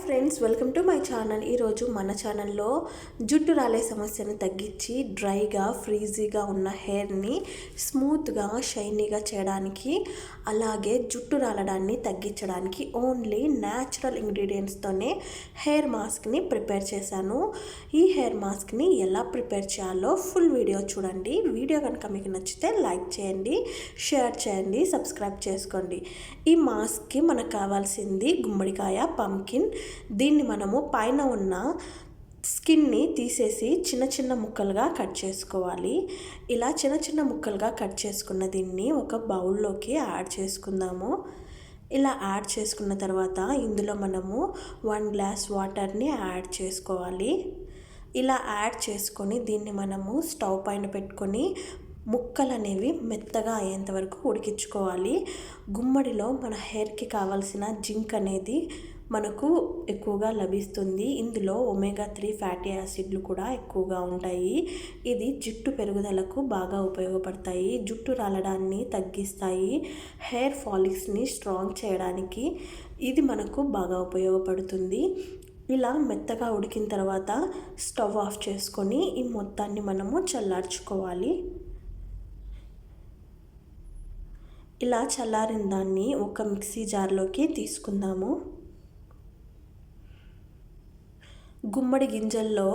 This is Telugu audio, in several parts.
Friends, welcome to my channel. ఈరోజు మన ఛానల్లో జుట్టు రాలే సమస్యను తగ్గించి డ్రైగా ఫ్రీజీగా ఉన్న హెయిర్ని స్మూత్గా షైనీగా చేయడానికి, అలాగే జుట్టు రాలడాన్ని తగ్గించడానికి ఓన్లీ న్యాచురల్ ఇంగ్రీడియంట్స్తోనే హెయిర్ మాస్క్ని ప్రిపేర్ చేశాను. ఈ హెయిర్ మాస్క్ని ఎలా ప్రిపేర్ చేయాలో ఫుల్ వీడియో చూడండి. వీడియో కనుక మీకు నచ్చితే లైక్ చేయండి, షేర్ చేయండి, సబ్స్క్రైబ్ చేసుకోండి. ఈ మాస్క్కి మనకు కావాల్సింది గుమ్మడికాయ, పంకిన్. దీన్ని మనము పైన ఉన్న స్కిన్ని తీసేసి చిన్న చిన్న ముక్కలుగా కట్ చేసుకోవాలి. ఇలా చిన్న చిన్న ముక్కలుగా కట్ చేసుకున్న దీన్ని ఒక బౌల్లోకి యాడ్ చేసుకుందాము. ఇలా యాడ్ చేసుకున్న తర్వాత ఇందులో మనము 1 గ్లాస్ వాటర్ని యాడ్ చేసుకోవాలి. ఇలా యాడ్ చేసుకొని దీన్ని మనము స్టవ్ పైన పెట్టుకొని ముక్కలు అనేవి మెత్తగా అయ్యేంత వరకు ఉడికించుకోవాలి. గుమ్మడిలో మన హెయిర్కి కావాల్సిన జింక్ అనేది మనకు ఎక్కువగా లభిస్తుంది. ఇందులో ఒమేగా 3 ఫ్యాటీ యాసిడ్లు కూడా ఎక్కువగా ఉంటాయి. ఇది జుట్టు పెరుగుదలకు బాగా ఉపయోగపడతాయి, జుట్టు రాలడాన్ని తగ్గిస్తాయి, హెయిర్ ఫాలిక్స్ని స్ట్రాంగ్ చేయడానికి ఇది మనకు బాగా ఉపయోగపడుతుంది. ఇలా మెత్తగా ఉడికిన తర్వాత స్టవ్ ఆఫ్ చేసుకొని ఈ మొత్తాన్ని మనము చల్లార్చుకోవాలి. ఇలా చల్లారిన దాన్ని ఒక మిక్సీ జార్లోకి తీసుకుందాము. గుమ్మడి గింజల్లో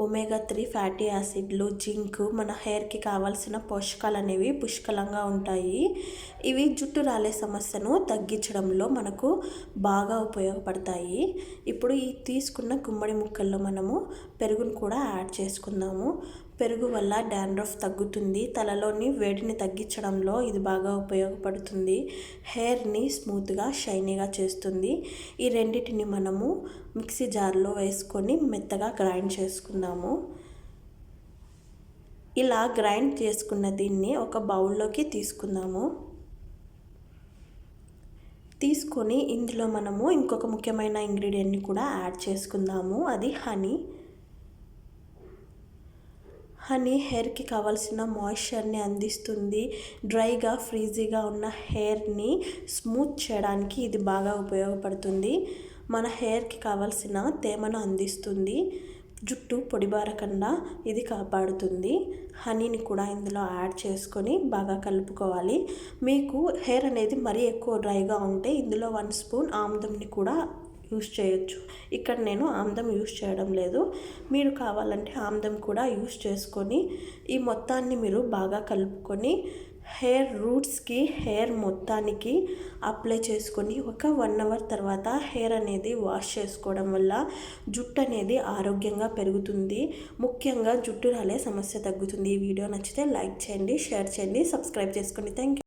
ఒమేగా 3 ఫ్యాటీ యాసిడ్లు, జింక్ మన హెయిర్కి కావాల్సిన పోషకాలు అనేవి పుష్కలంగా ఉంటాయి. ఇవి జుట్టు రాలే సమస్యను తగ్గించడంలో మనకు బాగా ఉపయోగపడతాయి. ఇప్పుడు ఈ తీసుకున్న గుమ్మడి ముక్కల్లో మనము పెరుగును కూడా యాడ్ చేసుకుందాము. పెరుగు వల్ల డాండ్రఫ్ తగ్గుతుంది, తలలోని వేడిని తగ్గించడంలో ఇది బాగా ఉపయోగపడుతుంది, హెయిర్ని స్మూత్గా షైనీగా చేస్తుంది. ఈ రెండింటిని మనము మిక్సీ జార్లో వేసుకొని మెత్తగా గ్రైండ్ చేసుకుందాము. ఇలా గ్రైండ్ చేసుకున్న దీన్ని ఒక బౌల్లోకి తీసుకుందాము. తీసుకొని ఇందులో మనము ఇంకొక ముఖ్యమైన ఇంగ్రీడియంట్ని కూడా యాడ్ చేసుకుందాము. అది హనీ. హనీ హెయిర్కి కావాల్సిన మాయిశ్చర్ని అందిస్తుంది. డ్రైగా ఫ్రీజీగా ఉన్న హెయిర్ని స్మూత్ చేయడానికి ఇది బాగా ఉపయోగపడుతుంది. మన హెయిర్కి కావాల్సిన తేమను అందిస్తుంది, జుట్టు పొడిబారకుండా ఇది కాపాడుతుంది. హనీని కూడా ఇందులో యాడ్ చేసుకొని బాగా కలుపుకోవాలి. మీకు హెయిర్ అనేది మరీ ఎక్కువ డ్రైగా ఉంటే ఇందులో 1 స్పూన్ ఆముదంని కూడా యూస్ చేయొచ్చు. ఇక్కడ నేను ఆముదం యూస్ చేయడం లేదు. మీరు కావాలంటే ఆముదం కూడా యూస్ చేసుకొని ఈ మొత్తాన్ని మీరు బాగా కలుపుకొని హెయిర్ రూట్స్కి, హెయిర్ మొత్తానికి అప్లై చేసుకొని ఒక 1 అవర్ తర్వాత హెయిర్ అనేది వాష్ చేసుకోవడం వల్ల జుట్టు అనేది ఆరోగ్యంగా పెరుగుతుంది. ముఖ్యంగా జుట్టు రాలే సమస్య తగ్గుతుంది. ఈ వీడియో నచ్చితే లైక్ చేయండి, షేర్ చేయండి, సబ్స్క్రైబ్ చేసుకోండి. Thank you.